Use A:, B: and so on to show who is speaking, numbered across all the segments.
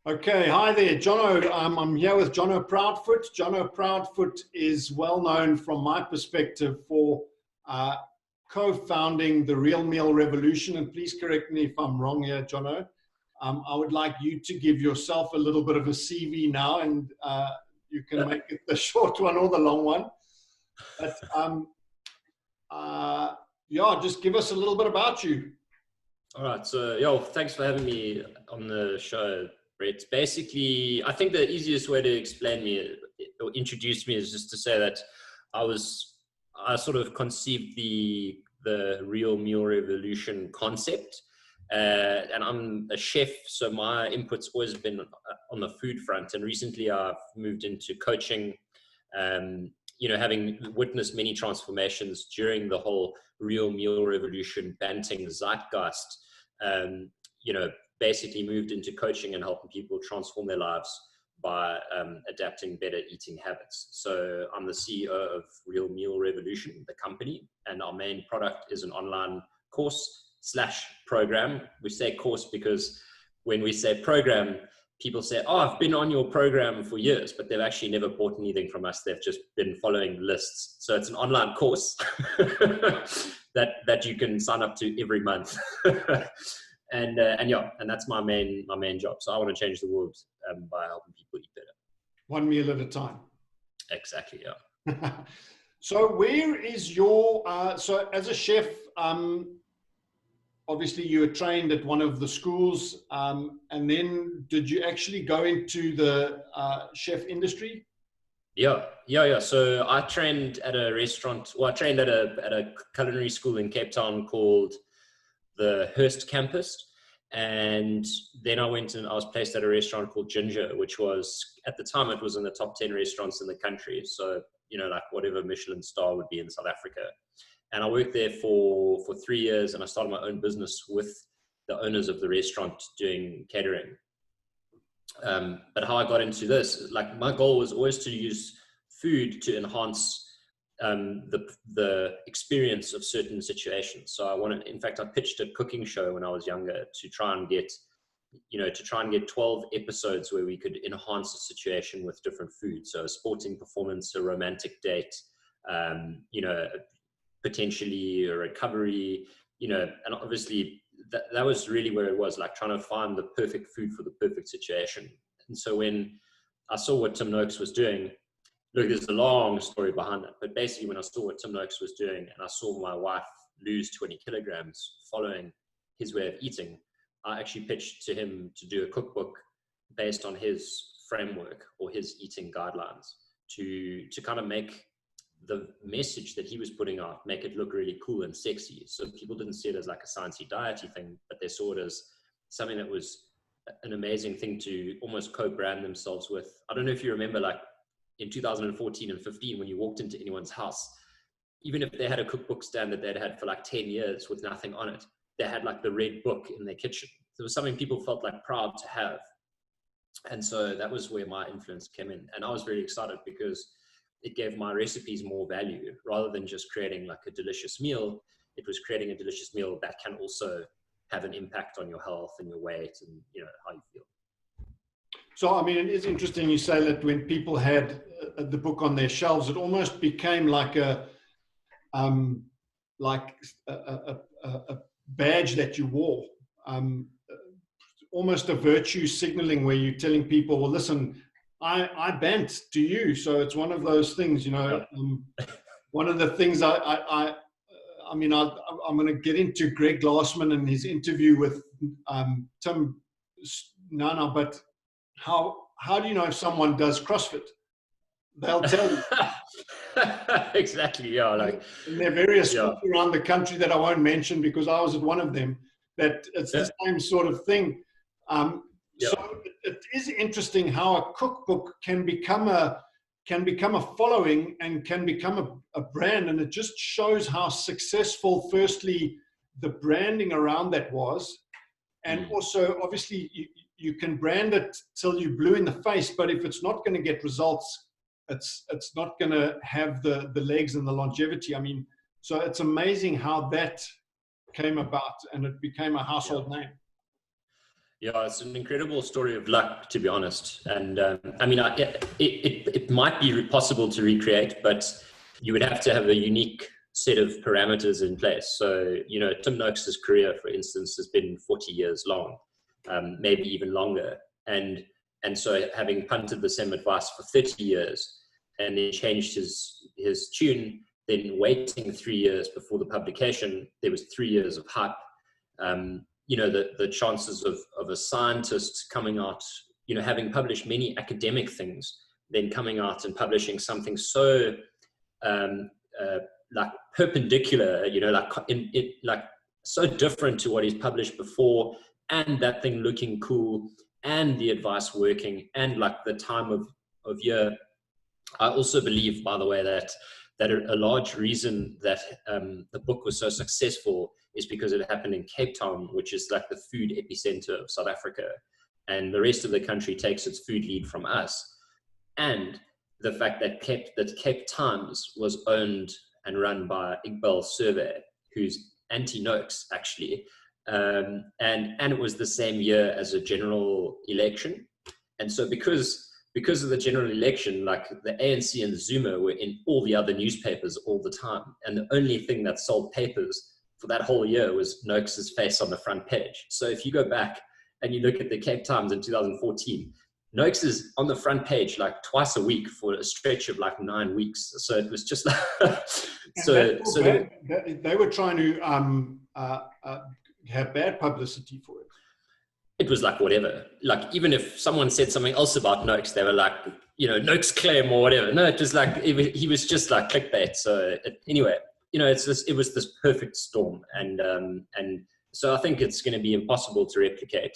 A: Okay, hi there, Jonno. I'm here with Jonno Proudfoot. Jonno Proudfoot is well known from my perspective for uh, co-founding the Realmeal revolution. And please correct me if I'm wrong here, Jonno. I would like you to give yourself a little bit of a CV now, and you can make it the short one or the long one. But yeah, just give us a little bit about you.
B: All right. So, thanks for having me on the show, Brett. Basically, I think the easiest way to explain me or introduce me is just to say that I sort of conceived the real meal revolution concept. And I'm a chef, so my input's always been on the food front. And recently I've moved into coaching, having witnessed many transformations during the whole real meal revolution banting zeitgeist. Basically moved into coaching and helping people transform their lives by adapting better eating habits. So I'm the CEO of Realmeal Revolution, the company, and our main product is an online course/program. We say course because when we say program, people say, "Oh, I've been on your program for years," but they've actually never bought anything from us. They've just been following lists. So it's an online course that you can sign up to every month. And that's my main job. So I want to change the world by helping people eat better.
A: One meal at a time.
B: Exactly, yeah.
A: So where is your, so as a chef, obviously you were trained at one of the schools, and then did you actually go into the chef industry?
B: Yeah. So I trained at a restaurant, I trained at a culinary school in Cape Town called the Hearst campus. And then I went and I was placed at a restaurant called Ginger, which was, at the time, it was in the top 10 restaurants in the country. So, like whatever Michelin star would be in South Africa. And I worked there for 3 years, and I started my own business with the owners of the restaurant doing catering. But how I got into this, like my goal was always to use food to enhance the experience of certain situations. So I pitched a cooking show when I was younger to try and get 12 episodes where we could enhance a situation with different foods. So a sporting performance, a romantic date, potentially a recovery, and obviously that was really where it was, like trying to find the perfect food for the perfect situation. And so when I saw what Tim Noakes was doing, look, there's a long story behind that, but basically when I saw what Tim Noakes was doing and I saw my wife lose 20 kilograms following his way of eating, I actually pitched to him to do a cookbook based on his framework or his eating guidelines to kind of make the message that he was putting out, make it look really cool and sexy. So people didn't see it as like a sciencey diety thing, but they saw it as something that was an amazing thing to almost co-brand themselves with. I don't know if you remember, like, in 2014 and 15, when you walked into anyone's house, even if they had a cookbook stand that they'd had for like 10 years with nothing on it, they had like the red book in their kitchen. So it was something people felt like proud to have. And so that was where my influence came in. And I was very excited because it gave my recipes more value. Rather than just creating like a delicious meal, it was creating a delicious meal that can also have an impact on your health and your weight and how you feel.
A: So, I mean, it is interesting you say that when people had the book on their shelves, it almost became like a badge that you wore, almost a virtue signaling where you're telling people, well, listen, I bent to you. So it's one of those things, one of the things I'm going to get into Greg Glassman and his interview with Tim Nana, but how do you know if someone does CrossFit? They'll tell you.
B: Exactly, yeah. Like,
A: and there are various schools around the country that I won't mention because I was at one of them, that it's the same sort of thing. So it is interesting how a cookbook can become a following and can become a brand, and it just shows how successful, firstly, the branding around that was, and also obviously you can brand it till you're blue in the face, but if it's not going to get results, it's not going to have the legs and the longevity. I mean, so it's amazing how that came about and it became a household name.
B: Yeah, it's an incredible story of luck, to be honest. And I mean, it might be possible to recreate, but you would have to have a unique set of parameters in place. So, you know, Tim Noakes' career, for instance, has been 40 years long, maybe even longer. And so having punted the same advice for 30 years and then changed his tune, then waiting 3 years before the publication, there was 3 years of hype. You know, the chances of a scientist coming out, you know, having published many academic things, then coming out and publishing something so like perpendicular, you know, like so different to what he's published before, and that thing looking cool, and the advice working, and like the time of year. I also believe, by the way, that a large reason that the book was so successful is because it happened in Cape Town, which is like the food epicenter of South Africa, and the rest of the country takes its food lead from us. And the fact that Cape Times was owned and run by Iqbal Survey, who's anti-Noakes actually, and it was the same year as a general election, and so because of the general election, like the ANC and Zuma were in all the other newspapers all the time, and the only thing that sold papers for that whole year was Noakes' face on the front page. So if you go back and you look at the Cape Times in 2014, Noakes is on the front page like twice a week for a stretch of like 9 weeks. So it was just like,
A: they were trying to have bad publicity for it.
B: It was like whatever. Like even if someone said something else about Noakes, they were like, you know, Noakes claim or whatever. No, it was like he was just like clickbait. So anyway, you know, it was this perfect storm, and so I think it's going to be impossible to replicate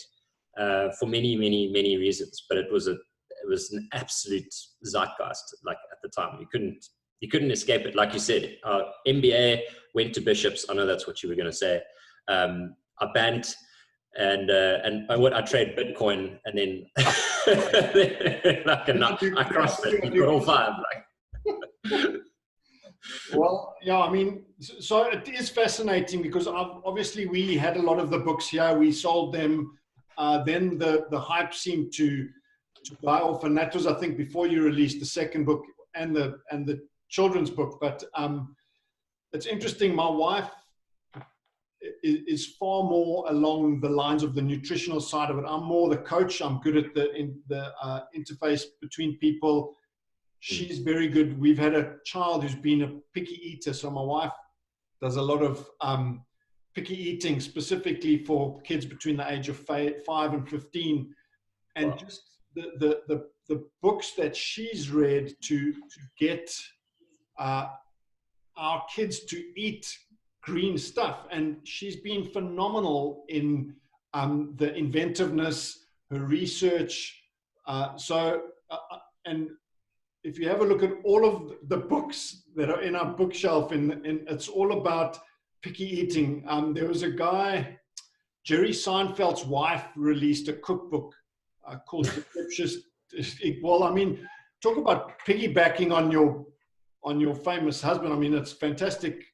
B: for many reasons. But it was an absolute zeitgeist. Like at the time, you couldn't escape it. Like you said, MBA went to Bishops. I know that's what you were going to say. I banned. And I trade Bitcoin, and then I crossed it. You got all five. Like.
A: Well, yeah, I mean, so it is fascinating because obviously we had a lot of the books here. We sold them. Then the hype seemed to die off, and that was, I think, before you released the second book and the children's book. But it's interesting. My wife is far more along the lines of the nutritional side of it. I'm more the coach. I'm good at the interface between people. She's very good. We've had a child who's been a picky eater. So my wife does a lot of picky eating specifically for kids between the age of 5 and 15. And wow. Just the books that she's read to get our kids to eat green stuff, and she's been phenomenal in the inventiveness, her research. And if you have a look at all of the books that are in our bookshelf, it's all about picky eating. There was a guy, Jerry Seinfeld's wife released a cookbook called Delicious. Well, I mean, talk about piggybacking on your famous husband. I mean, it's fantastic.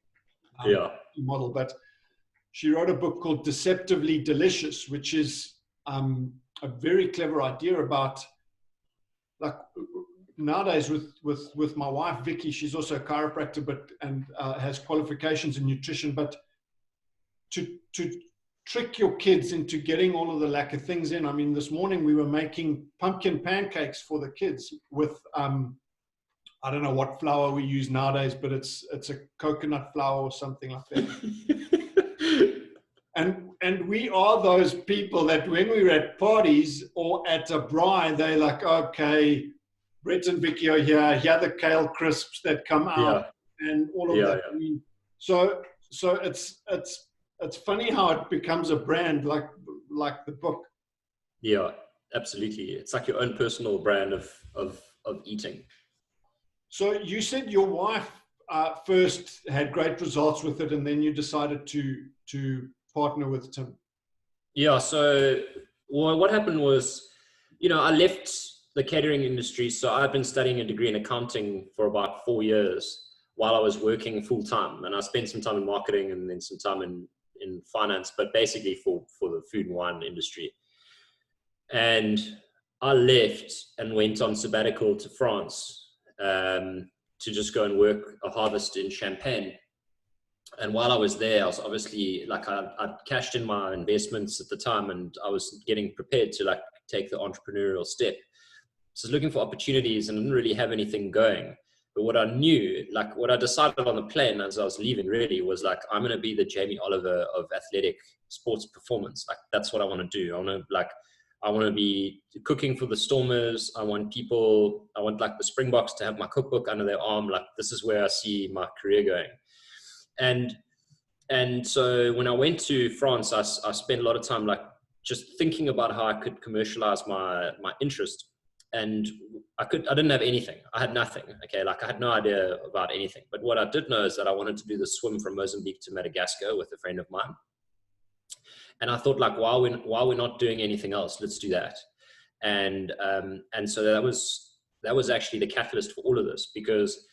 A: Model, but she wrote a book called Deceptively Delicious, which is a very clever idea about, like, nowadays with my wife Vicky, she's also a chiropractor and has qualifications in nutrition, but to trick your kids into getting all of the lacquer things in. I mean, this morning we were making pumpkin pancakes for the kids with I don't know what flour we use nowadays, but it's a coconut flour or something like that. and we are those people that when we're at parties or at a braai, they're like, okay, Brett and Vicky are here are the kale crisps that come out and all of that. Yeah. I mean, so it's funny how it becomes a brand like the book.
B: Yeah, absolutely. It's like your own personal brand of eating.
A: So you said your wife first had great results with it, and then you decided to partner with Tim.
B: Yeah. So what happened was, you know, I left the catering industry. So I've been studying a degree in accounting for about 4 years while I was working full time, and I spent some time in marketing and then some time in finance, but basically for the food and wine industry. And I left and went on sabbatical to France to just go and work a harvest in Champagne. And while I was there, I was obviously like, I'd cashed in my investments at the time, and I was getting prepared to like take the entrepreneurial step. So I was looking for opportunities and didn't really have anything going. But what I knew, like what I decided on the plane as I was leaving really was like, I'm going to be the Jamie Oliver of athletic sports performance. Like that's what I want to do. I want to be cooking for the Stormers. I want like the Springboks to have my cookbook under their arm. Like this is where I see my career going. And so when I went to France, I spent a lot of time like just thinking about how I could commercialize my interest. And I didn't have anything. I had nothing. Okay. Like I had no idea about anything. But what I did know is that I wanted to do the swim from Mozambique to Madagascar with a friend of mine. And I thought like, while we're not doing anything else, let's do that. And so that was actually the catalyst for all of this, because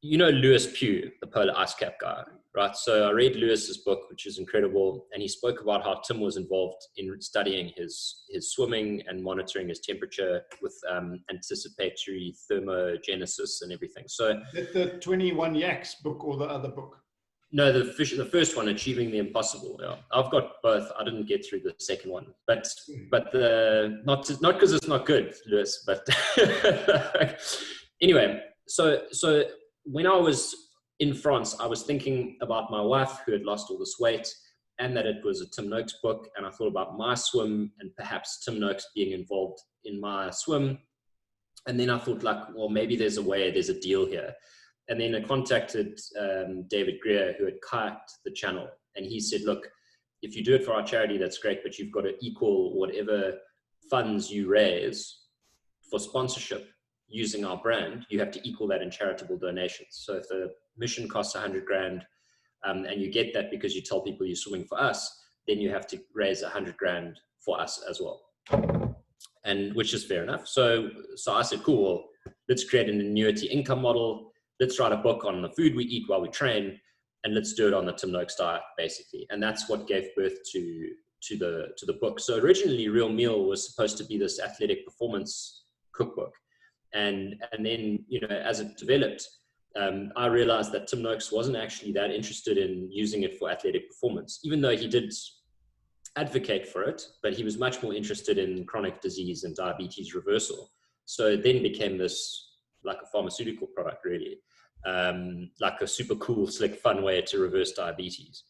B: you know Lewis Pugh, the polar ice cap guy, right? So I read Lewis's book, which is incredible, and he spoke about how Tim was involved in studying his swimming and monitoring his temperature with anticipatory thermogenesis and everything. So
A: the 21 Yaks book or the other book?
B: No, the first one, Achieving the Impossible. Yeah, I've got both. I didn't get through the second one, but not because it's not good, Lewis. But anyway, so when I was in France, I was thinking about my wife who had lost all this weight, and that it was a Tim Noakes book, and I thought about my swim and perhaps Tim Noakes being involved in my swim, and then I thought like, well, maybe there's a deal here. And then I contacted David Greer, who had kayaked the channel. And he said, look, if you do it for our charity, that's great, but you've got to equal whatever funds you raise for sponsorship using our brand. You have to equal that in charitable donations. So if the mission costs 100 grand and you get that because you tell people you're swimming for us, then you have to raise 100 grand for us as well. And which is fair enough. So I said, cool, well, let's create an annuity income model. Let's write a book on the food we eat while we train, and let's do it on the Tim Noakes diet, basically. And that's what gave birth to the book. So originally, Realmeal was supposed to be this athletic performance cookbook, and then as it developed, I realized that Tim Noakes wasn't actually that interested in using it for athletic performance, even though he did advocate for it, but he was much more interested in chronic disease and diabetes reversal. So it then became this like a pharmaceutical product, really, like a super cool, slick, fun way to reverse diabetes.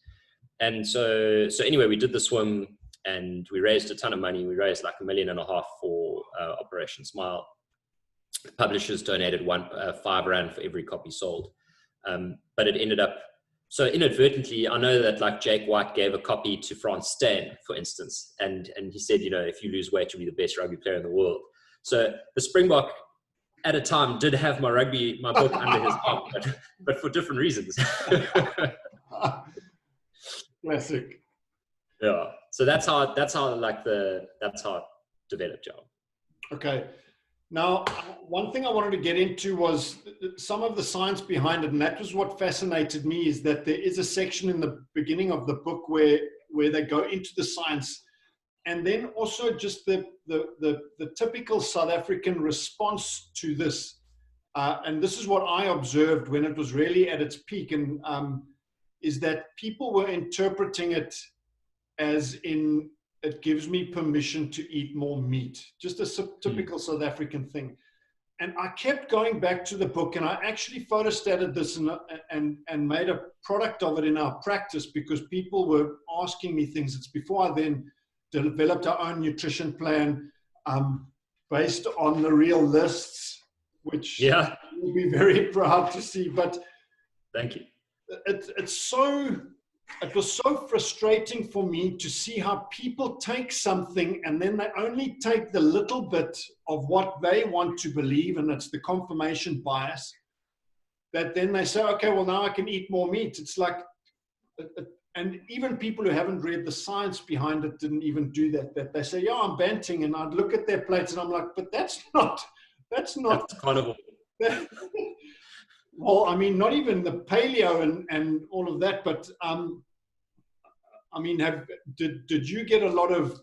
B: And so anyway, we did the swim and we raised a ton of money. We raised like $1.5 million for Operation Smile. The publishers donated 5 rand for every copy sold. But it ended up, so inadvertently, I know that like Jake White gave a copy to Frans Steen, for instance, and he said, if you lose weight, you'll be the best rugby player in the world. So the Springbok at a time did have my book under his arm, but for different reasons.
A: Classic.
B: Yeah. So that's how it developed, John.
A: Okay. Now, one thing I wanted to get into was some of the science behind it, and that was what fascinated me, is that there is a section in the beginning of the book where they go into the science, and then also just the typical South African response to this. And this is what I observed when it was really at its peak, and is that people were interpreting it as in, it gives me permission to eat more meat, just a typical South African thing. And I kept going back to the book, and I actually photostated this and made a product of it in our practice, because people were asking me things. It's before I then developed our own nutrition plan based on the real lists, which you'll be very proud to see. But
B: thank you.
A: It was so frustrating for me to see how people take something and then they only take the little bit of what they want to believe, and it's the confirmation bias, that then they say, okay, well, now I can eat more meat. It's like, and even people who haven't read the science behind it didn't even do that they say, yeah, I'm banting, and I'd look at their plates and I'm like, but that's
B: carnivore.
A: Well, I mean, not even the paleo and all of that, but I mean, did you get a lot of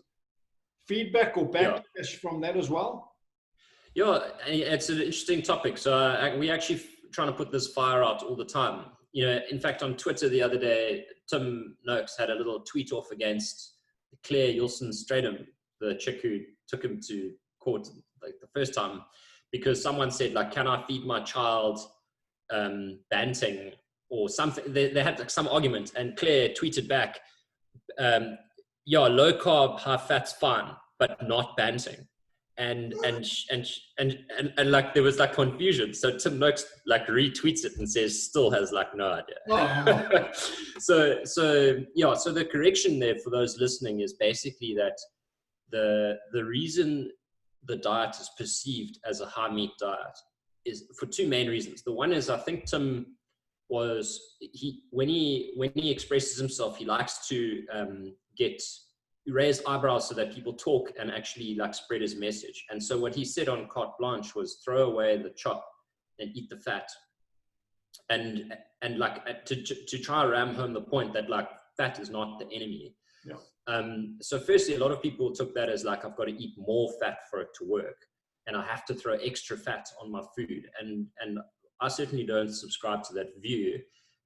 A: feedback or backlash from that as well?
B: Yeah, it's an interesting topic. So we actually trying to put this fire out all the time. You know, in fact, on Twitter the other day, Tim Noakes had a little tweet off against Claire Yulson-Stratum, the chick who took him to court like the first time, because someone said, like, can I feed my child banting or something? They had like some argument, and Claire tweeted back, yeah, low carb, high fat's fine, but not banting. And like there was like confusion. So Tim Noakes like retweets it and says still has like no idea.
A: Oh.
B: So the correction there for those listening is basically that the reason the diet is perceived as a high meat diet is for two main reasons. The one is, I think Tim was when he expresses himself, he likes to get raise eyebrows so that people talk and actually like spread his message. And so what he said on Carte Blanche was throw away the chop and eat the fat, and like to try to ram home the point that like fat is not the enemy. Yeah. So firstly, a lot of people took that as like, I've got to eat more fat for it to work, and I have to throw extra fat on my food. And I certainly don't subscribe to that view.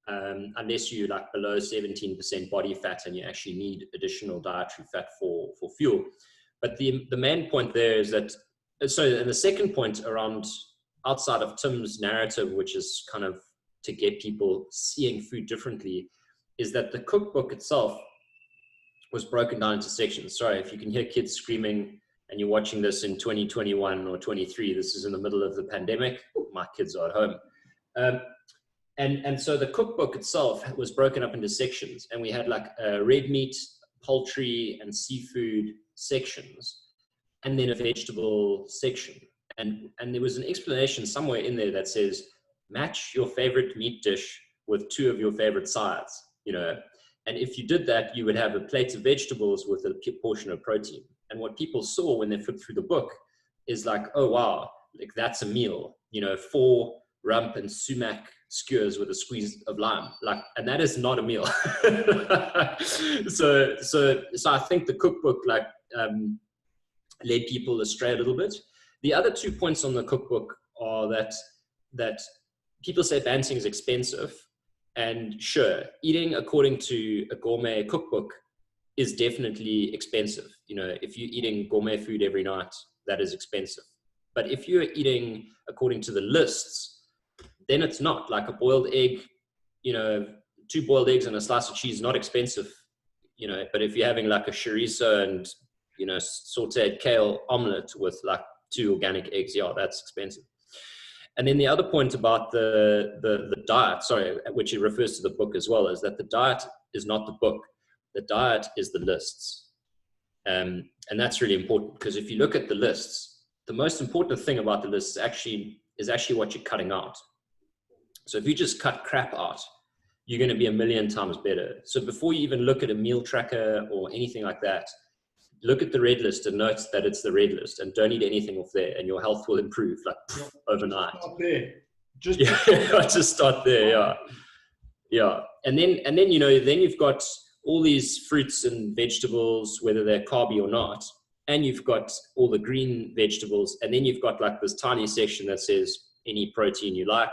B: Unless you like below 17% body fat and you actually need additional dietary fat for fuel. But the main point there is that, and the second point around outside of Tim's narrative, which is kind of to get people seeing food differently, is that the cookbook itself was broken down into sections. Sorry, if you can hear kids screaming and you're watching this in 2021 or 23, this is in the middle of the pandemic. My kids are at home. And so the cookbook itself was broken up into sections, and we had like red meat, poultry, and seafood sections, and then a vegetable section. And there was an explanation somewhere in there that says, match your favorite meat dish with two of your favorite sides, you know. And if you did that, you would have a plate of vegetables with a portion of protein. And what people saw when they flipped through the book is like, oh, wow, like that's a meal, you know, 4 rump and sumac skewers with a squeeze of lime, like, and that is not a meal. so I think the cookbook like led people astray a little bit. The other 2 points on the cookbook are that people say banting is expensive, and sure, eating according to a gourmet cookbook is definitely expensive. You know, if you're eating gourmet food every night, that is expensive. But if you're eating according to the lists, then it's not. Like a boiled egg, you know, 2 boiled eggs and a slice of cheese, not expensive, you know. But if you're having like a chorizo and, you know, sauteed kale omelet with like 2 organic eggs, yeah, that's expensive. And then the other point about the diet, sorry, which it refers to the book as well, is that the diet is not the book. The diet is the lists. And that's really important, because if you look at the lists, the most important thing about the lists is actually what you're cutting out. So if you just cut crap out, you're going to be 1,000,000 times better. So before you even look at a meal tracker or anything like that, look at the red list and note that it's the red list, and don't eat anything off there, and your health will improve like overnight.
A: Start there.
B: Just start there. Yeah. And then, you know, then you've got all these fruits and vegetables, whether they're carby or not, and you've got all the green vegetables, and then you've got like this tiny section that says any protein you like,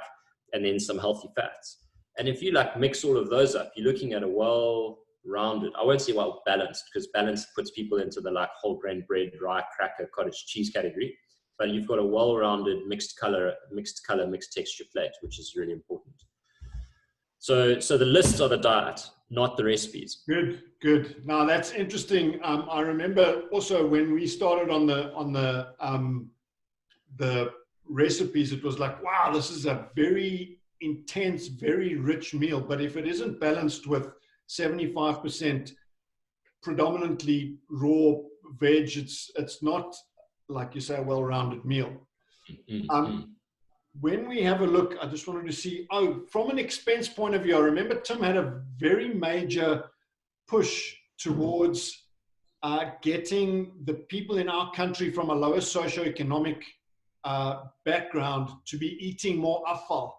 B: and then some healthy fats. And if you like mix all of those up, you're looking at a well-rounded, I won't say well-balanced, because balanced puts people into the like whole grain bread, rye, cracker, cottage cheese category. But you've got a well-rounded mixed color, mixed texture plate, which is really important. So the lists are the diet, not the recipes.
A: Good. Now that's interesting. I remember also when we started on the recipes, it was like, wow, this is a very intense, very rich meal. But if it isn't balanced with 75% predominantly raw veg, it's not, like you say, a well-rounded meal. When we have a look, I just wanted to see, from an expense point of view, I remember Tim had a very major push towards getting the people in our country from a lower socioeconomic background to be eating more afval.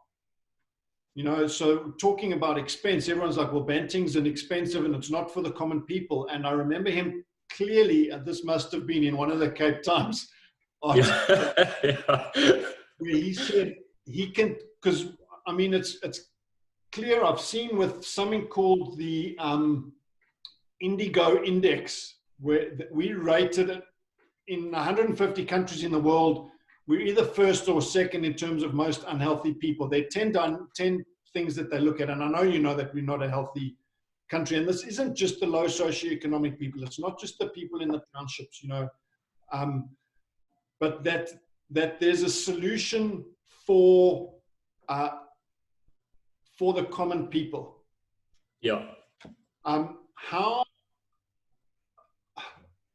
A: You know, so talking about expense, everyone's like, well, banting's an expensive and it's not for the common people. And I remember him clearly, this must have been in one of the Cape Times articles, where he said he can, because I mean, it's clear. I've seen with something called the Indigo Index, where we rated it in 150 countries in the world. We're either first or second in terms of most unhealthy people. There are 10 things that they look at. And I know you know that we're not a healthy country. And this isn't just the low socioeconomic people. It's not just the people in the townships, you know, but that there's a solution for the common people.
B: Yeah.
A: How,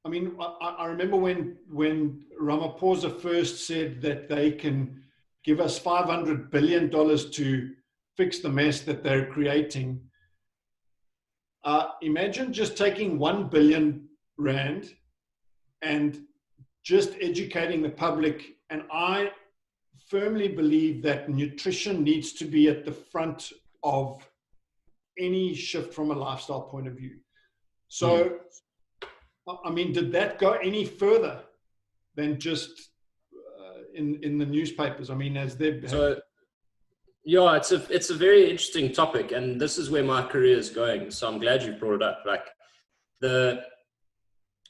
A: I mean, I remember when Ramaphosa first said that they can give us $500 billion to fix the mess that they're creating. Imagine just taking 1 billion rand and just educating the public. And I firmly believe that nutrition needs to be at the front of any shift from a lifestyle point of view. So, I mean, did that go any further than just in the newspapers? I mean, as they
B: yeah, it's a very interesting topic, and this is where my career is going. So I'm glad you brought it up. Like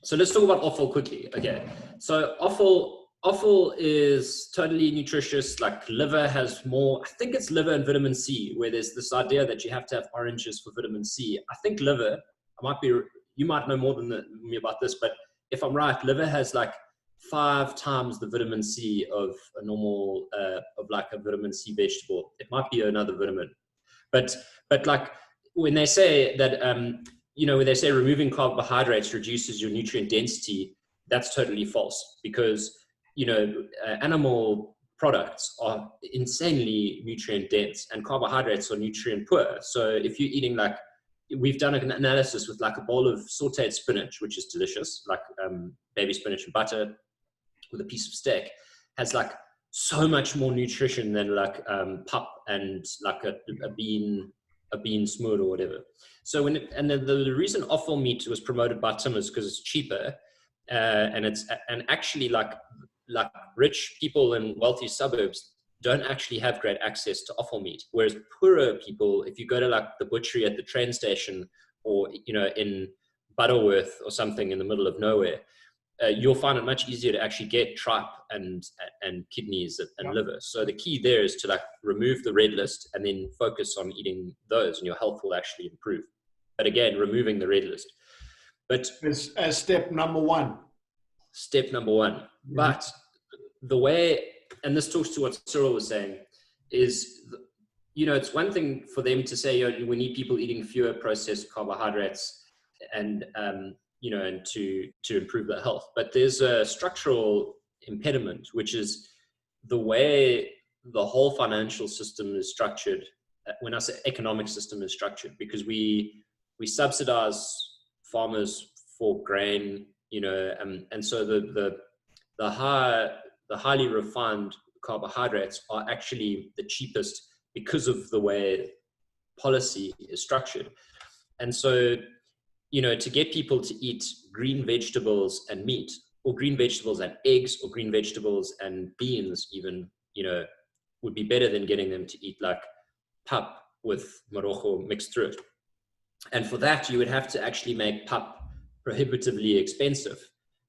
B: so let's talk about offal quickly. Okay, so offal is totally nutritious. Like liver has more. I think it's liver and vitamin C, where there's this idea that you have to have oranges for vitamin C. I think liver. You might know more than me about this, but if I'm right, liver has like 5 times the vitamin C of a normal, of like a vitamin C vegetable. It might be another vitamin, but like when they say that, you know, when they say removing carbohydrates reduces your nutrient density, that's totally false, because, you know, animal products are insanely nutrient dense and carbohydrates are nutrient poor. So if you're eating like, we've done an analysis with like a bowl of sauteed spinach, which is delicious, like baby spinach and butter with a piece of steak, has like so much more nutrition than like pap and like a bean smoot or whatever. So the reason offal meat was promoted by Tim is because it's cheaper, and actually like rich people in wealthy suburbs don't actually have great access to offal meat. Whereas poorer people, if you go to like the butchery at the train station, or, you know, in Butterworth or something in the middle of nowhere, you'll find it much easier to actually get tripe and kidneys and liver. So the key there is to like remove the red list and then focus on eating those, and your health will actually improve. But again, removing the red list. But
A: as step number one.
B: Step number one. But the way, and this talks to what Cyril was saying, is, you know, it's one thing for them to say, you know, we need people eating fewer processed carbohydrates and, you know, and to improve their health. But there's a structural impediment, which is the way the whole financial system is structured. When I say economic system is structured, because we subsidize farmers for grain, you know, and so the highly refined carbohydrates are actually the cheapest because of the way policy is structured. And so, you know, to get people to eat green vegetables and meat, or green vegetables and eggs, or green vegetables and beans even, you know, would be better than getting them to eat like pap with morogo mixed through it. And for that, you would have to actually make pap prohibitively expensive,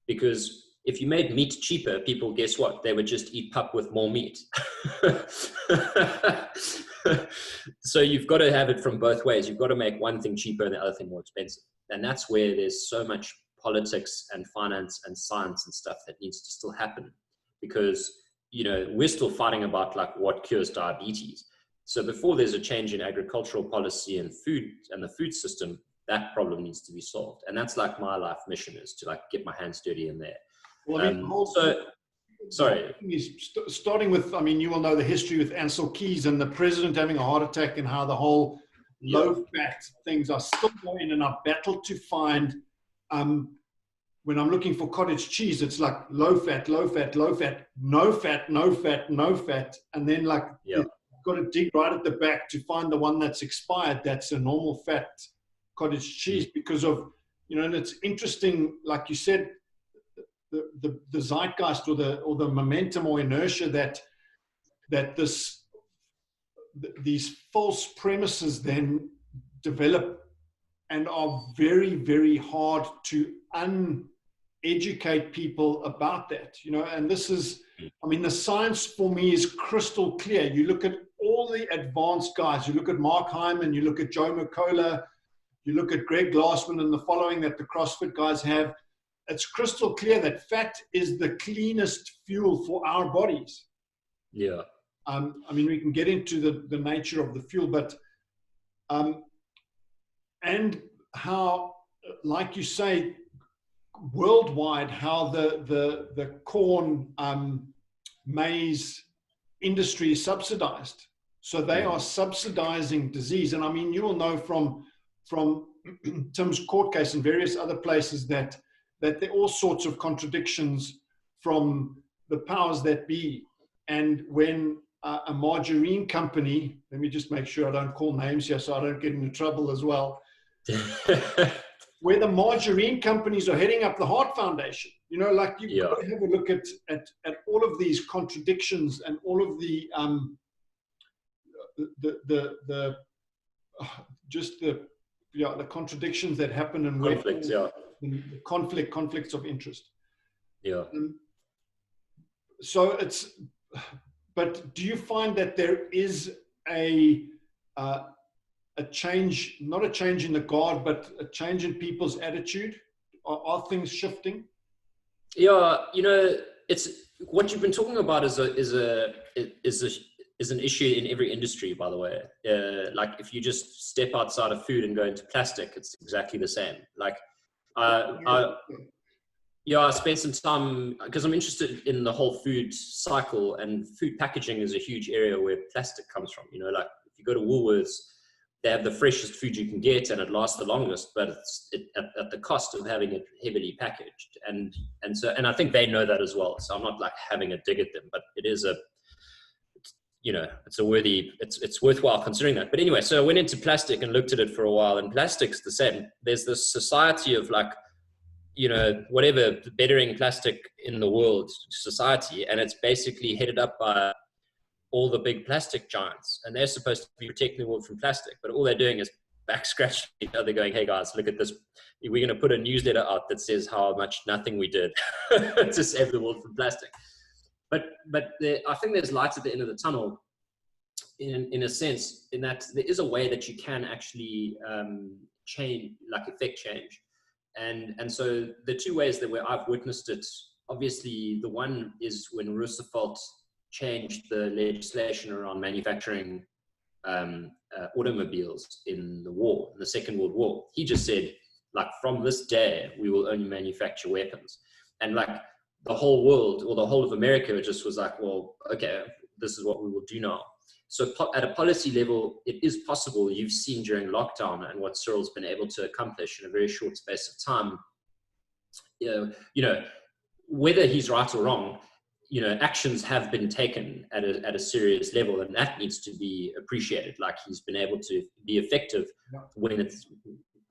B: because if you made meat cheaper, people, guess what? They would just eat pap with more meat. So you've got to have it from both ways. You've got to make one thing cheaper and the other thing more expensive. And that's where there's so much politics and finance and science and stuff that needs to still happen, because, you know, we're still fighting about like what cures diabetes. So before there's a change in agricultural policy and food and the food system, that problem needs to be solved. And that's like my life mission, is to like get my hands dirty in there.
A: Well, I mean,
B: sorry.
A: Starting with, I mean, you will know the history with Ansel Keys and the president having a heart attack, and how the whole low-fat things are still going, and I've battled to find, when I'm looking for cottage cheese, it's like low-fat, low-fat, low-fat, no fat, no fat, no fat, and then like you've got to dig right at the back to find the one that's expired, that's a normal fat cottage cheese, because of and it's interesting, like you said, the zeitgeist or the momentum or inertia that these false premises then develop and are very, very hard to uneducate people about that, and this is, the science for me is crystal clear. You look at all the advanced guys, you look at Mark Hyman, you look at Joe McCullough, you look at Greg Glassman and the following that the CrossFit guys have, it's crystal clear that fat is the cleanest fuel for our bodies.
B: Yeah.
A: We can get into the nature of the fuel, but and how, like you say, worldwide, how the corn, maize industry is subsidized. So they are subsidizing disease. And you will know from Tim's court case and various other places that there are all sorts of contradictions from the powers that be. And when a margarine company, let me just make sure I don't call names here so I don't get into trouble as well, where the margarine companies are heading up the Heart Foundation, you've got to have a look at all of these contradictions and all of the contradictions that happen and
B: conflicts,
A: the conflicts of interest.
B: Yeah.
A: So but do you find that there is a change, not a change in the guard, but a change in people's attitude? Are things shifting?
B: Yeah, it's what you've been talking about is an issue in every industry, by the way. Like if you just step outside of food and go into plastic, it's exactly the same. Like, I spent some time because I'm interested in the whole food cycle, and food packaging is a huge area where plastic comes from. Like if you go to Woolworths, they have the freshest food you can get and it lasts the longest, but it's at the cost of having it heavily packaged. And I think they know that as well. So I'm not like having a dig at them, but it is it's worthwhile considering that. But anyway, so I went into plastic and looked at it for a while, and plastic's the same. There's this society of like, whatever, bettering plastic in the world society. And it's basically headed up by all the big plastic giants, and they're supposed to be protecting the world from plastic, but all they're doing is back scratching each other going, hey guys, look at this. We're going to put a newsletter out that says how much nothing we did to save the world from plastic. But I think there's light at the end of the tunnel in a sense, in that there is a way that you can actually change, like affect change. And so the two ways that where I've witnessed it, obviously the one is when Roosevelt changed the legislation around manufacturing automobiles in the Second World War. He just said, like, from this day, we will only manufacture weapons. And like the whole world, or the whole of America, just was like, well, okay, this is what we will do now. So at a policy level, it is possible. You've seen during lockdown and what Cyril's been able to accomplish in a very short space of time, whether he's right or wrong, actions have been taken at a serious level, and that needs to be appreciated. Like he's been able to be effective when it's,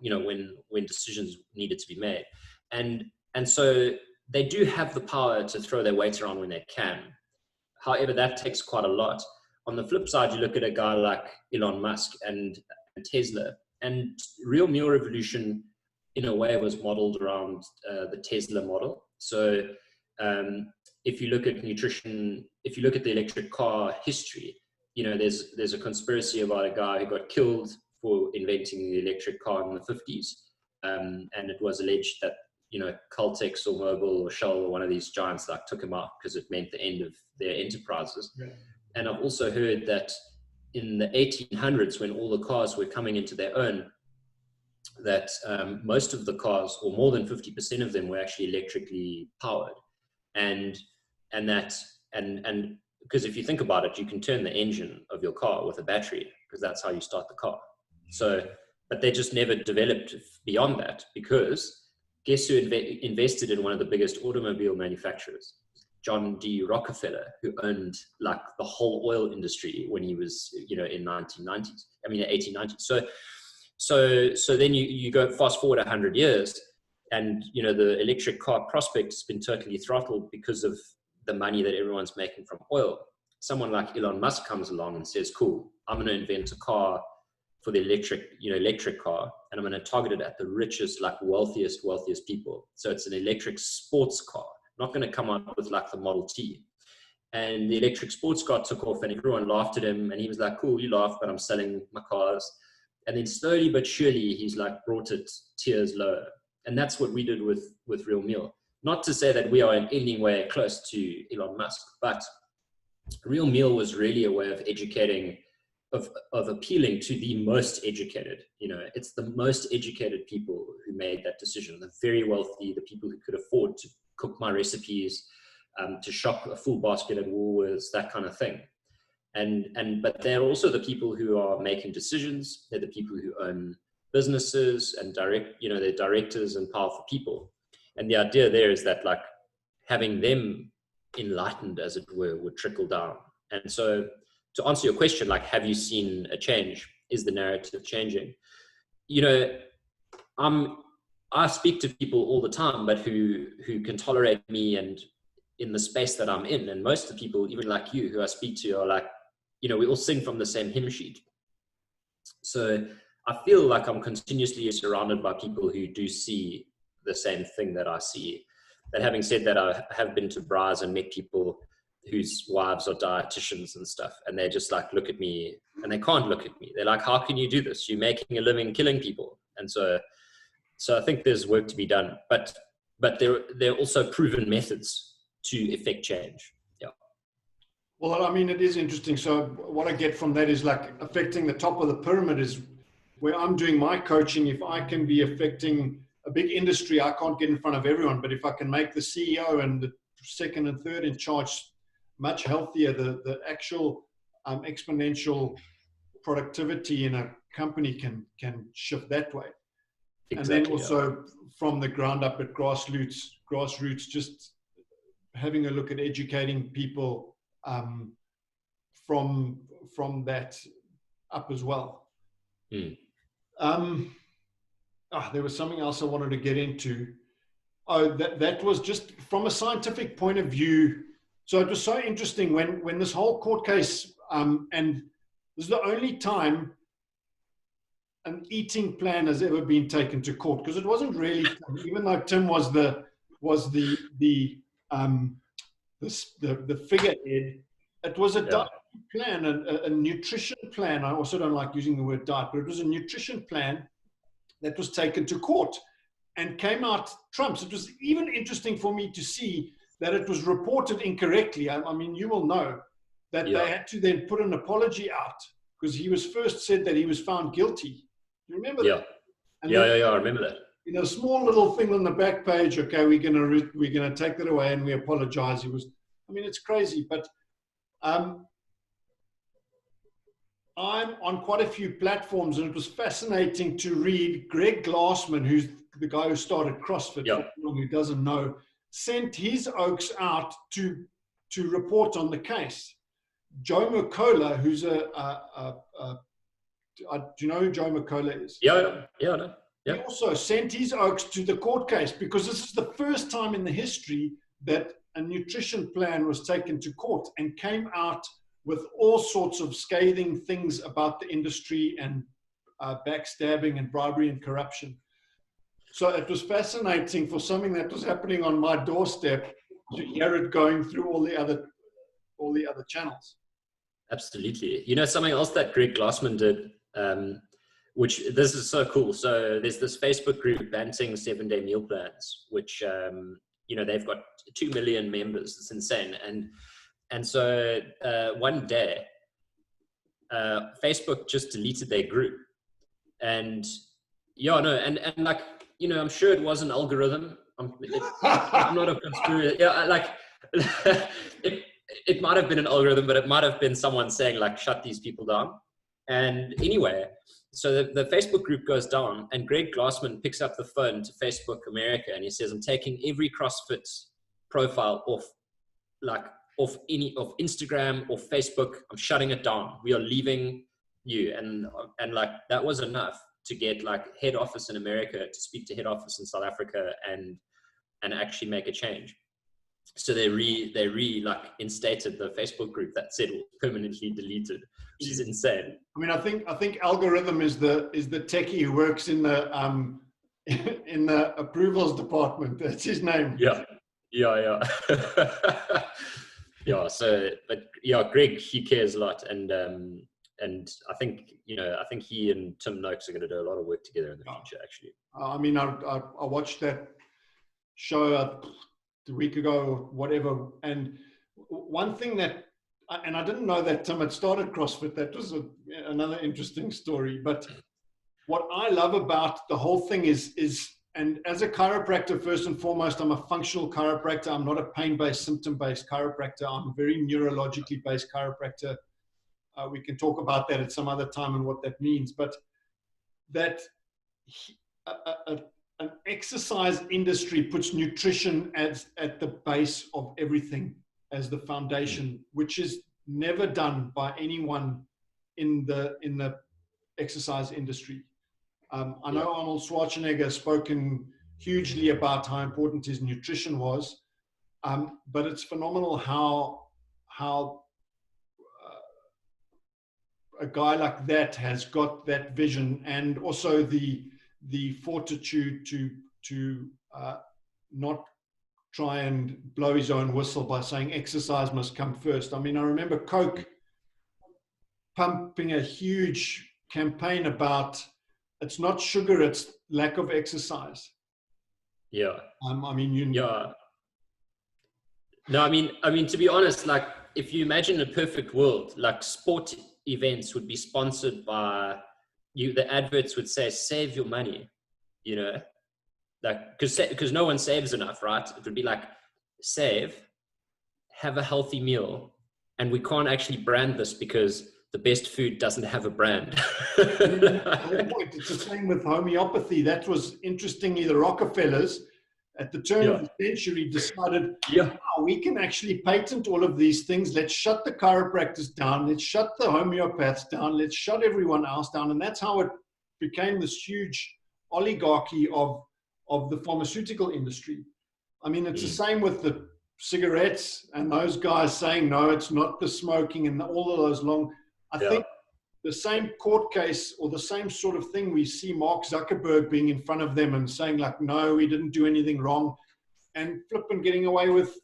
B: when decisions needed to be made. And so they do have the power to throw their weight around when they can. However, that takes quite a lot. On the flip side, you look at a guy like Elon Musk and Tesla, and Realmeal revolution in a way was modeled around the Tesla model. So if you look at nutrition, if you look at the electric car history, there's a conspiracy about a guy who got killed for inventing the electric car in the 50s. And it was alleged that, Caltex or Mobil or Shell or one of these giants took him out because it meant the end of their enterprises. Yeah. And I've also heard that in the 1800s, when all the cars were coming into their own, that most of the cars, or more than 50% of them, were actually electrically powered. And because if you think about it, you can turn the engine of your car with a battery, because that's how you start the car. So, but they just never developed beyond that, because guess who invested in one of the biggest automobile manufacturers? John D. Rockefeller, who owned like the whole oil industry when he was, in 1890s. So then you go fast forward 100 years, And, you know, the electric car prospect has been totally throttled because of the money that everyone's making from oil. Someone like Elon Musk comes along and says, cool, I'm going to invent a car for the electric car, and I'm going to target it at the richest, like wealthiest people. So it's an electric sports car, not going to come out with like the Model T. And the electric sports car took off and everyone laughed at him. And he was like, cool, you laugh, but I'm selling my cars. And then slowly but surely, he's like brought it tiers lower. And that's what we did with Realmeal. Not to say that we are in any way close to Elon Musk, but Realmeal was really a way of educating, of appealing to the most educated. You know, it's the most educated people who made that decision. The very wealthy, the people who could afford to cook my recipes, to shop a full basket at Woolworths, that kind of thing. But they're also the people who are making decisions. They're the people who own businesses and they're directors and powerful people. And the idea there is that like having them enlightened, as it were, would trickle down. And so to answer your question, like, have you seen a change? Is the narrative changing? You know, I speak to people all the time, but who can tolerate me and in the space that I'm in. And most of the people, even like you, who I speak to are like, you know, we all sing from the same hymn sheet. So I feel like I'm continuously surrounded by people who do see the same thing that I see. But having said that, I have been to bars and met people whose wives are dietitians and stuff. And they just like look at me and they can't look at me. They're like, how can you do this? You're making a living killing people. And so I think there's work to be done, but there are also proven methods to effect change. Yeah.
A: Well, I mean, it is interesting. So what I get from that is like affecting the top of the pyramid is where I'm doing my coaching. If I can be affecting a big industry, I can't get in front of everyone, but if I can make the CEO and the second and third in charge much healthier, the actual exponential productivity in a company can shift that way. Exactly, and then also from the ground up at grassroots, just having a look at educating people from that up as well. There was something else I wanted to get into. That was just from a scientific point of view. So it was so interesting when this whole court case, and this is the only time an eating plan has ever been taken to court, because it wasn't really, even though Tim was the figurehead, it was a diet plan, a nutrition plan. I also don't like using the word diet, but it was a nutrition plan that was taken to court and came out trumps. It was even interesting for me to see that it was reported incorrectly. I mean, you will know that they had to then put an apology out because he was first said that he was found guilty. You remember that? And
B: I remember that.
A: You know, small little thing on the back page. Okay, we're gonna take that away and we apologize. I mean, it's crazy, but I'm on quite a few platforms, and it was fascinating to read Greg Glassman, who's the guy who started CrossFit, for anyone who doesn't know, sent his oaks out to report on the case. Joe Mercola, who's do you know who Joe Mercola is?
B: Yeah.
A: He also sent his oaks to the court case because this is the first time in the history that a nutrition plan was taken to court and came out with all sorts of scathing things about the industry and backstabbing and bribery and corruption. So it was fascinating for something that was happening on my doorstep to hear it going through all the other channels.
B: Absolutely. You know, something else that Greg Glassman did, which this is so cool. So there's this Facebook group, Banting 7-Day Meal Plans, which, you know, they've got 2 million members. It's insane. And so one day, Facebook just deleted their group. And and like, you know, I'm sure it was an algorithm. I'm not a conspiracy. Yeah, like it might have been an algorithm, but it might have been someone saying like, shut these people down. And anyway, so the Facebook group goes down, and Greg Glassman picks up the phone to Facebook America, and he says, I'm taking every CrossFit profile off Instagram or Facebook. I'm shutting it down. We are leaving you. And like, that was enough to get like head office in America to speak to head office in South Africa and actually make a change. So they like instated the Facebook group that said it was permanently deleted, which is insane.
A: I mean, I think Algorithm is the techie who works in the in the approvals department. That's his name.
B: Yeah. Yeah. So, but yeah, Greg, he cares a lot, and I think he and Tim Noakes are going to do a lot of work together in the future. Actually,
A: I mean, I watched that show a week ago or whatever, and one thing that, and I didn't know that Tim had started CrossFit. That was another interesting story. But what I love about the whole thing is, and as a chiropractor, first and foremost, I'm a functional chiropractor. I'm not a pain-based, symptom-based chiropractor. I'm a very neurologically based chiropractor. We can talk about that at some other time and what that means. But that an exercise industry puts nutrition at the base of everything as the foundation, which is never done by anyone in the exercise industry. I know Arnold Schwarzenegger has spoken hugely about how important his nutrition was, but it's phenomenal how a guy like that has got that vision, and also the fortitude to not try and blow his own whistle by saying exercise must come first. I mean, I remember Coke pumping a huge campaign about it's not sugar, it's lack of exercise.
B: Yeah.
A: I mean,
B: yeah. No, I mean, to be honest, like if you imagine a perfect world, like sport events would be sponsored by you. The adverts would say, "Save your money," you know, like because no one saves enough, right? It would be like, save, have a healthy meal, and we can't actually brand this because the best food doesn't have a brand.
A: It's the same with homeopathy. That was interestingly the Rockefellers at the turn of the century decided, wow, we can actually patent all of these things. Let's shut the chiropractors down. Let's shut the homeopaths down. Let's shut everyone else down. And that's how it became this huge oligarchy of the pharmaceutical industry. I mean, it's the same with the cigarettes and those guys saying, no, it's not the smoking and all of those long. I think the same court case or the same sort of thing, we see Mark Zuckerberg being in front of them and saying like, no, we didn't do anything wrong, and flipping getting away with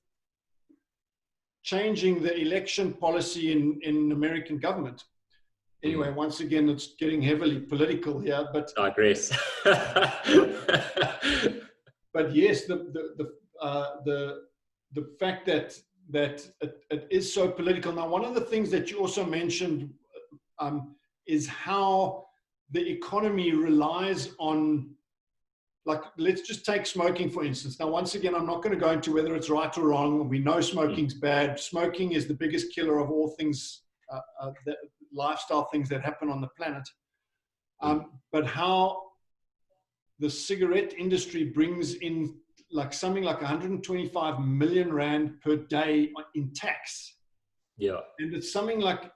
A: changing the election policy in American government. Anyway, once again, it's getting heavily political here, but
B: digress.
A: But yes, the fact that it is so political. Now, one of the things that you also mentioned is how the economy relies on, like, let's just take smoking, for instance. Now, once again, I'm not going to go into whether it's right or wrong. We know smoking's bad. Smoking is the biggest killer of all things, lifestyle things that happen on the planet. But how the cigarette industry brings in like something like 125 million rand per day in tax.
B: Yeah.
A: And it's something like,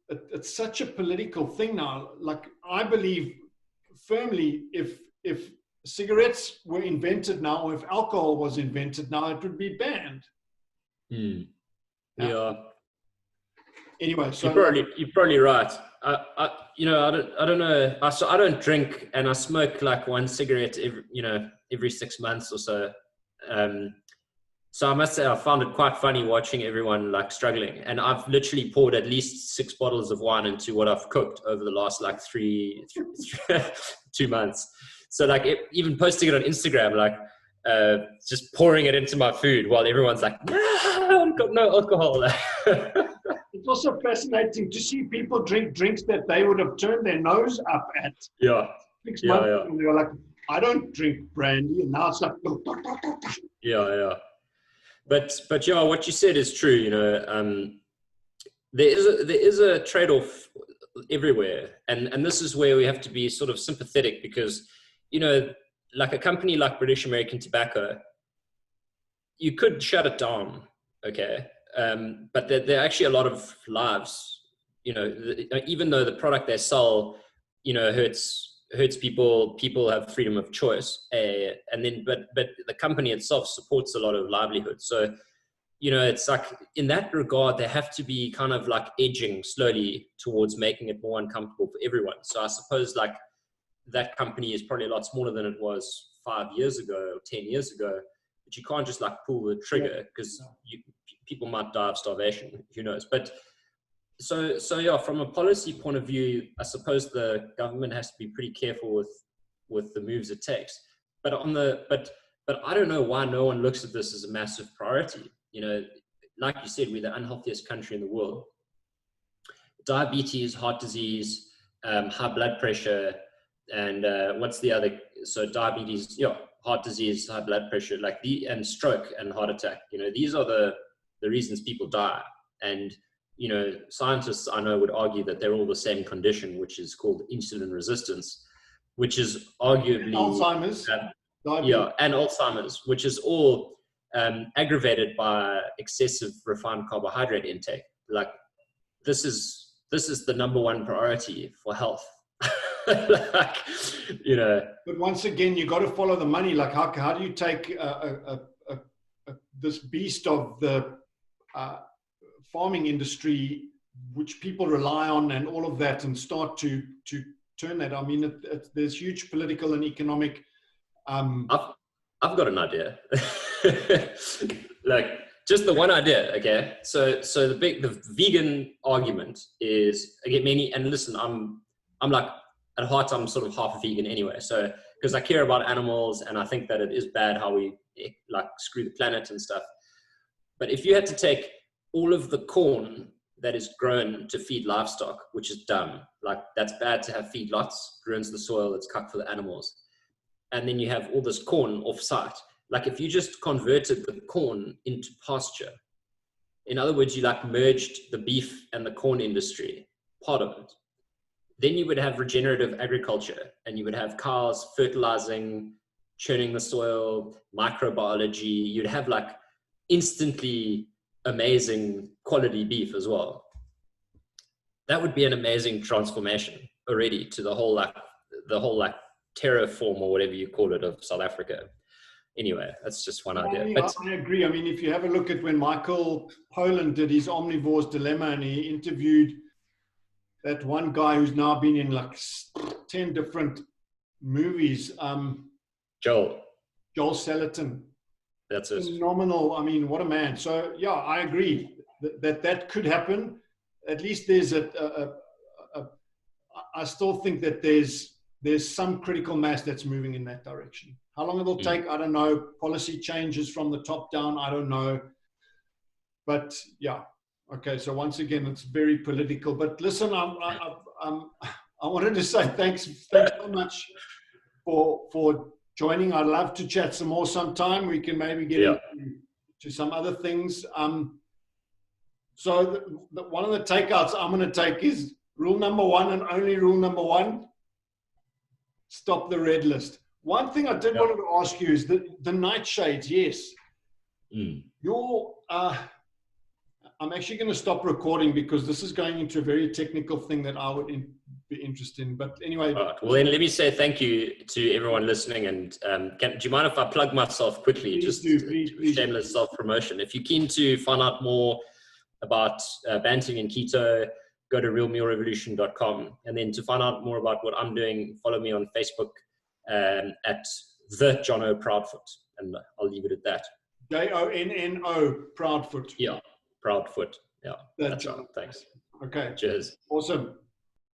A: it's such a political thing now. Like, I believe firmly if cigarettes were invented now, or if alcohol was invented now, it would be banned.
B: Yeah.
A: Anyway, so
B: you're probably right. I don't know. I don't drink, and I smoke like one cigarette every 6 months or so. So I must say I found it quite funny watching everyone like struggling, and I've literally poured at least 6 bottles of wine into what I've cooked over the last like 2 months. So like even posting it on Instagram, like just pouring it into my food while everyone's like, no, I've got no alcohol.
A: It's also fascinating to see people drink drinks that they would have turned their nose up at 6 months ago. And they were like, I don't drink brandy, and now it's like,
B: But yeah, what you said is true. There is a trade-off everywhere, and this is where we have to be sort of sympathetic, because like a company like British American Tobacco, you could shut it down, okay, but there are actually a lot of lives you know, even though the product they sell, you know, hurts people have freedom of choice, and then but the company itself supports a lot of livelihood. So, you know, it's like in that regard, they have to be kind of like edging slowly towards making it more uncomfortable for everyone. So I suppose like that company is probably a lot smaller than it was 5 years ago or 10 years ago, but you can't just like pull the trigger because people might die of starvation, who knows. But so yeah, from a policy point of view, I suppose the government has to be pretty careful with the moves it takes. But but I don't know why no one looks at this as a massive priority. You know, like you said, we're the unhealthiest country in the world. Diabetes, heart disease, high blood pressure, and what's the other? So diabetes, heart disease, high blood pressure, and stroke and heart attack. You know, these are the reasons people die. And you know, scientists I know would argue that they're all the same condition, which is called insulin resistance, which is arguably
A: Alzheimer's.
B: And Alzheimer's, which is all aggravated by excessive refined carbohydrate intake. Like this is the number one priority for health. Like, you know.
A: But once again, you got to follow the money. Like how do you take this beast of the farming industry, which people rely on, and all of that, and start to turn that? I mean, there's huge political and economic.
B: I've got an idea. Like just the one idea, okay? So the vegan argument is again many, and listen, I'm like at heart I'm sort of half vegan anyway. So because I care about animals and I think that it is bad how we like screw the planet and stuff. But if you had to take all of the corn that is grown to feed livestock, which is dumb, like that's bad to have feedlots, ruins the soil, it's cut for the animals. And then you have all this corn off-site. Like if you just converted the corn into pasture, in other words, you like merged the beef and the corn industry, part of it, then you would have regenerative agriculture and you would have cows fertilizing, churning the soil, microbiology. You'd have like instantly amazing quality beef as well. That would be an amazing transformation already to the whole terraform or whatever you call it of South Africa. Anyway, that's just one idea. But
A: I agree. I mean, if you have a look at when Michael Pollan did his Omnivore's Dilemma and he interviewed that one guy who's now been in like 10 different movies.
B: Joel
A: Salatin.
B: That's it.
A: Phenomenal. I mean, what a man. So yeah, I agree that could happen. At least there's I still think that there's some critical mass that's moving in that direction. How long it'll take, I don't know. Policy changes from the top down, I don't know. But yeah, okay. So once again, it's very political. But listen, I wanted to say thanks so much for joining. I'd love to chat some more sometime. We can maybe get into some other things. So one of the takeouts I'm going to take is rule number 1 and only rule number 1. Stop the red list. One thing I did want to ask you is the nightshades. Yes. I'm actually going to stop recording because this is going into a very technical thing that I would be interested in. But anyway.
B: All right. Well, then let me say thank you to everyone listening. And do you mind if I plug myself quickly? Please. Shameless self-promotion. If you're keen to find out more about banting and keto, go to realmealrevolution.com. And then to find out more about what I'm doing, follow me on Facebook at the Jonno Proudfoot. And I'll leave it at that.
A: Jonno Proudfoot.
B: Yeah, Proudfoot. Yeah, that's right. Thanks.
A: Okay.
B: Cheers.
A: Awesome.